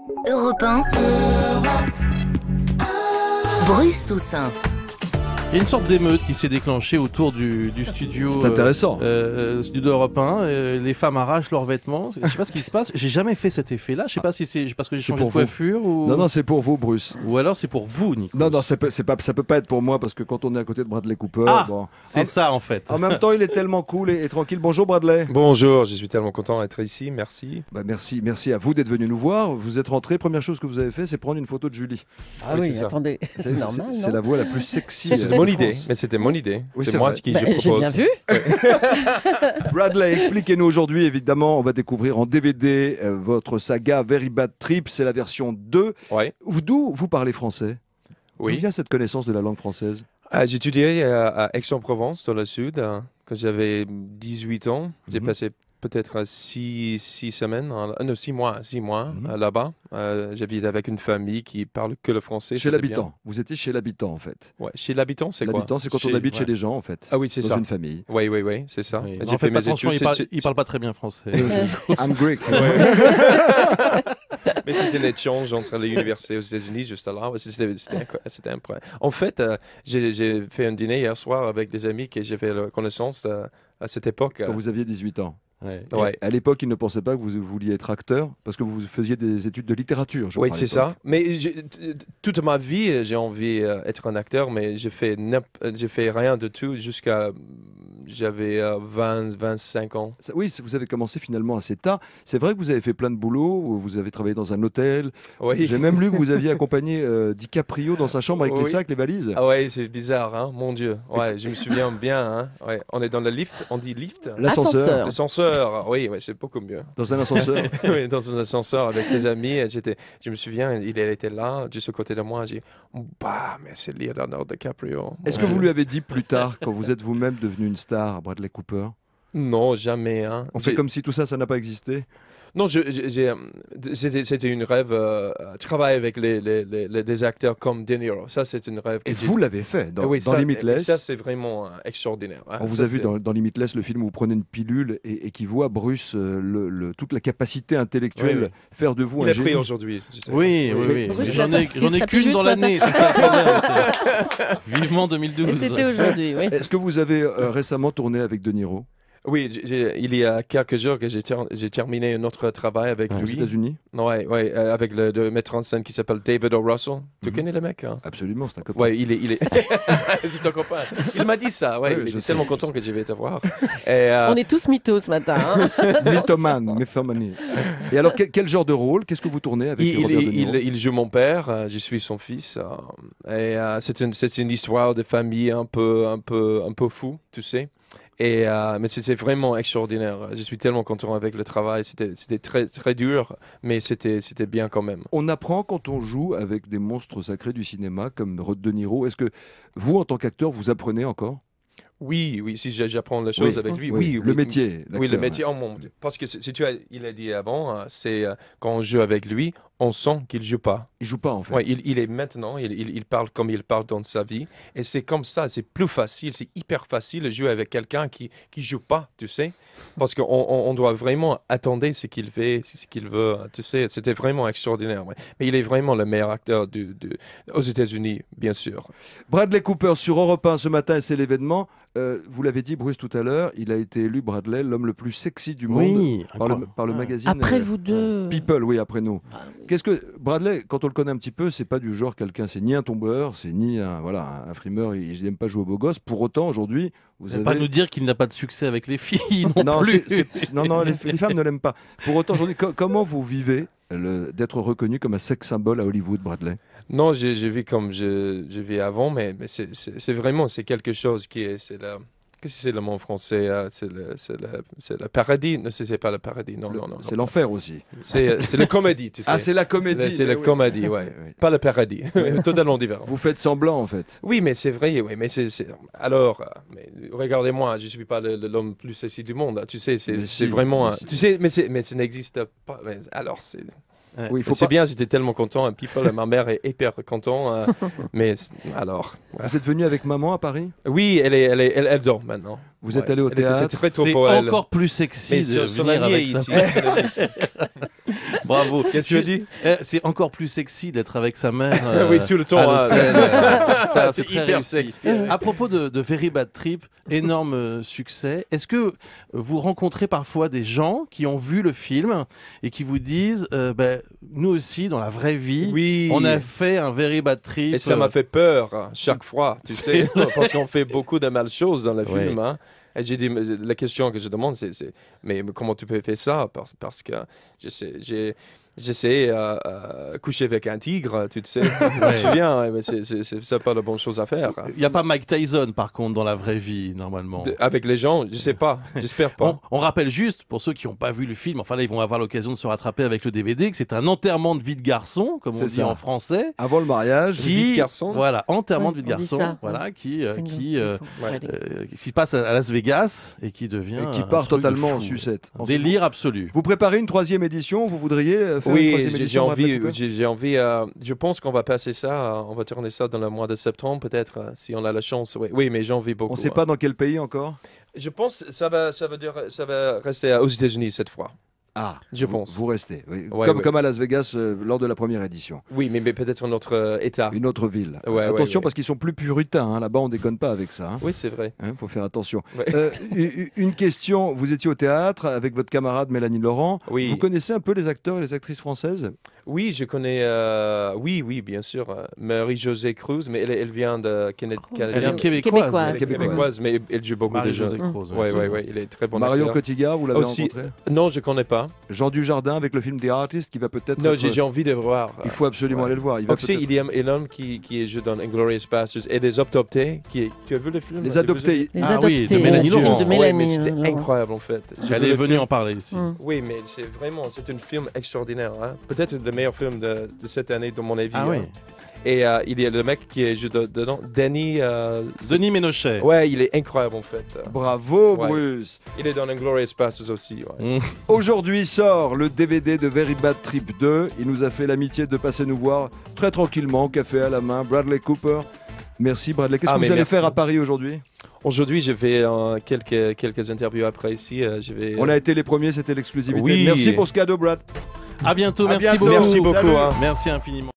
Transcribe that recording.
Europe 1. Bruce Toussaint. Il y a une sorte d'émeute qui s'est déclenchée autour du studio. C'est intéressant. Studio d'Europe 1. Les femmes arrachent leurs vêtements. Je sais pas ce qui se passe. J'ai jamais fait cet effet-là. Je sais pas si c'est parce que j'ai changé de coiffure ou. Non, c'est pour vous, Bruce. Ou alors c'est pour vous, Nico. Non, ça peut pas être pour moi parce que quand on est à côté de Bradley Cooper, c'est ça en fait. En même temps, il est tellement cool et tranquille. Bonjour Bradley. Bonjour, je suis tellement content d'être ici. Merci. Merci à vous d'être venu nous voir. Vous êtes rentré. Première chose que vous avez fait, c'est prendre une photo de Julie. Ah oui, attendez, c'est normal. C'est la voix la plus sexy. C'est mon idée, mais c'était mon idée. Oui, c'est moi qui je propose. J'ai bien vu. Bradley, expliquez-nous aujourd'hui, évidemment, on va découvrir en DVD votre saga Very Bad Trip, c'est la version 2. Ouais. D'où vous parlez français? Oui. D'où vient cette connaissance de la langue française? J'ai étudié à Aix-en-Provence, dans le sud, quand j'avais 18 ans. J'ai passé peut-être 6 semaines, 6 mois là-bas. J'habite avec une famille qui parle que le français. Chez l'habitant. Vous étiez chez l'habitant en fait. Ouais, chez l'habitant, c'est quoi? L'habitant, c'est quand on habite chez des gens en fait. Ah oui, c'est ça. Dans une famille. Oui, c'est ça. Oui. J'ai fait mes études. Il parle pas très bien français. I'm Greek. Mais c'était l'échange entre les universités aux États-Unis juste là. C'était incroyable. En fait, j'ai fait un dîner hier soir avec des amis que j'avais la connaissance à cette époque. Quand vous aviez 18 ans. Ouais. À l'époque, ils ne pensaient pas que vous vouliez être acteur parce que vous faisiez des études de littérature. Oui, c'est ça. Mais toute ma vie, j'ai envie d'être un acteur, mais j'ai fait rien de tout jusqu'à j'avais 25 ans. Oui, vous avez commencé finalement assez tard. C'est vrai que vous avez fait plein de boulot. Vous avez travaillé dans un hôtel. Oui. J'ai même lu que vous aviez accompagné DiCaprio dans sa chambre avec les sacs, les valises. Ah ouais, c'est bizarre, hein, mon Dieu. Ouais, je me souviens bien. Hein. Ouais. On est dans le lift, on dit lift. L'ascenseur. L'ascenseur, oui, c'est beaucoup mieux. Dans un ascenseur. Oui, dans un ascenseur avec des amis. Je me souviens, il était là, juste à côté de moi. J'ai dit, bah, mais c'est Leonardo DiCaprio. Est-ce que vous lui avez dit plus tard, quand vous êtes vous-même devenu une star, Bradley Cooper? Non, jamais. Hein. On fait comme si tout ça, ça n'a pas existé? Non, c'était une rêve, travailler avec des acteurs comme De Niro. Ça, c'est une rêve. Et vous l'avez fait dans oui, Limitless. Ça, c'est vraiment extraordinaire. Hein. On vous a vu dans Limitless, le film où vous prenez une pilule et qui voit Bruce, toute la capacité intellectuelle faire de vous un génie. Il est pris aujourd'hui. Oui. J'en ai qu'une dans l'année, c'est ça le problème. Vivement 2012. Et c'était aujourd'hui, oui. Est-ce que vous avez récemment tourné avec De Niro? Oui, il y a quelques jours que j'ai terminé un autre travail avec lui. Aux États-Unis? Oui, avec le metteur en scène qui s'appelle David O. Russell. Tu connais le mec, hein? Absolument, c'est un copain. Oui, il est... c'est ton copain. Il m'a dit ça, ouais. Il est tellement content que je vais te voir. On est tous mythos ce matin. Hein. Mythomanie. Et alors, quel genre de rôle? Qu'est-ce que vous tournez avec Robert De Niro? Il joue mon père, je suis son fils. C'est une histoire de famille un peu fou, tu sais. Mais c'était vraiment extraordinaire. Je suis tellement content avec le travail. C'était très, très dur, mais c'était bien quand même. On apprend quand on joue avec des monstres sacrés du cinéma comme De Niro. Est-ce que vous, en tant qu'acteur, vous apprenez encore? Oui, si j'apprends les choses avec lui, oui. Le métier. Oui, le métier, oh mon Dieu. Parce que il a dit avant, c'est quand on joue avec lui, on sent qu'il joue pas. Il joue pas en fait. Ouais, il est maintenant, il parle comme il parle dans sa vie, et c'est comme ça, c'est plus facile, c'est hyper facile de jouer avec quelqu'un qui joue pas, tu sais, parce qu'on doit vraiment attendre ce qu'il fait, ce qu'il veut, tu sais. C'était vraiment extraordinaire. Ouais. Mais il est vraiment le meilleur acteur aux États-Unis, bien sûr. Bradley Cooper sur Europe 1 ce matin, c'est l'événement. Vous l'avez dit, Bruce, tout à l'heure, il a été élu, Bradley, l'homme le plus sexy du monde par le magazine Après vous deux. People, oui, après nous. Qu'est-ce que Bradley, quand on le connaît un petit peu, c'est pas du genre quelqu'un, c'est ni un tombeur, c'est ni un frimeur, il n'aime pas jouer au beau gosse. Pour autant, aujourd'hui, vous avez pas nous dire qu'il n'a pas de succès avec les filles non plus. Non, les femmes ne l'aiment pas. Pour autant, aujourd'hui, comment vous vivez d'être reconnu comme un sex symbole à Hollywood, Bradley? Non, j'ai vu comme je vis avant, mais c'est vraiment quelque chose qui est... Qu'est-ce que c'est le mot français? C'est le paradis? Non, c'est pas le paradis. Non. C'est l'enfer aussi. C'est la comédie, tu sais. Ah, c'est la comédie. C'est la comédie, ouais. Pas le paradis. Totalement différent. Vous faites semblant, en fait. Oui, mais c'est vrai. Oui, mais alors, regardez-moi, je suis pas l'homme plus sexy du monde. Tu sais, c'est vraiment. Tu sais, mais ça n'existe pas. Alors, c'est. Oui, c'est bien, j'étais tellement content. People, ma mère est hyper contente. Mais alors. Vous êtes venu avec maman à Paris? Oui, elle dort maintenant. Vous êtes allé au théâtre. C'est très tôt C'est pour elle. encore plus sexy Mais de son venir ami avec est sa ici. Bravo. Qu'est-ce que tu as dit? C'est encore plus sexy d'être avec sa mère. Oui, tout le temps. à l'hôtel. Ça, C'est très hyper réussi. sexy. À propos de Very Bad Trip, énorme succès. Est-ce que vous rencontrez parfois des gens qui ont vu le film et qui vous disent nous aussi, dans la vraie vie, Oui. on a fait un Very Bad Trip. Et ça m'a fait peur chaque fois, tu sais, parce qu'on fait beaucoup de mal choses dans le Oui. film. Hein. Et j'ai dit, la question que je demande, c'est mais comment tu peux faire ça? Parce que j'essaie coucher avec un tigre, tu sais. Je me souviens, mais c'est pas la bonne chose à faire. Il n'y a pas Mike Tyson, par contre, dans la vraie vie, normalement. Avec les gens, je sais pas, j'espère pas. On rappelle juste, pour ceux qui n'ont pas vu le film, enfin là, ils vont avoir l'occasion de se rattraper avec le DVD, que c'est un enterrement de vie de garçon, comme on dit en français. Avant le mariage. Vie de garçon. Voilà, enterrement de vie de on dit garçon, ça, voilà, qui qui se passe à Las Vegas et qui devient Et qui un part truc de totalement fou. en sucette. Délire absolu. Vous préparez une 3e édition? Vous voudriez faire une Oui, 3e j'ai édition? envie. Je pense qu'on va passer ça. On va tourner ça dans le mois de septembre, peut-être, si on a la chance. Oui, mais j'en vis beaucoup. On ne sait pas dans quel pays encore? Je pense que ça va rester aux États-Unis cette fois. Ah, je pense. Vous restez. Oui. Ouais, comme à Las Vegas lors de la première édition. Oui, mais peut-être un autre État. Une autre ville. Ouais, attention ouais. parce qu'ils sont plus puritains. Hein. Là-bas, on déconne pas avec ça. Hein. Oui, c'est vrai. Faut faire attention. Ouais. Une question. Vous étiez au théâtre avec votre camarade Mélanie Laurent. Oui. Vous connaissez un peu les acteurs et les actrices françaises? Oui, je connais. Oui, bien sûr. Marie-Josée Cruz, mais elle vient de Canada. Elle est québécoise, mais elle joue beaucoup déjà. Marie-Josée Cruz. Oui, il est très bon Marion acteur. Cotillard, vous l'avez Aussi, rencontré? Non, je connais pas. Jean Dujardin avec le film The Artist qui va peut-être. Non, j'ai envie de voir. Il faut absolument aller le voir. Aussi, il y a un homme qui joue dans Inglourious Basterds et Les Adoptés. Tu as vu le film? Les Adoptés. Les Ah oui, Adoptés, de Mélanie le film Laurent. de Oui, Mélanie mais c'était Laurent. incroyable en fait. Elle est venue en parler ici. Oui, mais c'est un film extraordinaire. Hein? Peut-être le meilleur film de cette année, dans mon avis. Ah oui. Et il y a le mec qui joue dedans, Denis Ménochet. Ouais, il est incroyable en fait. Bravo, Ouais. Bruce. Il est dans Inglourious Basterds aussi. Ouais. Aujourd'hui sort le DVD de Very Bad Trip 2. Il nous a fait l'amitié de passer nous voir très tranquillement, café à la main. Bradley Cooper. Merci Bradley. Qu'est-ce que vous allez faire à Paris aujourd'hui? Aujourd'hui, je vais quelques interviews après ici. On a été les premiers, c'était l'exclusivité. Oui. Merci pour ce cadeau, Brad. À bientôt, À merci bientôt. beaucoup. Merci beaucoup. Salut. Hein. Merci infiniment.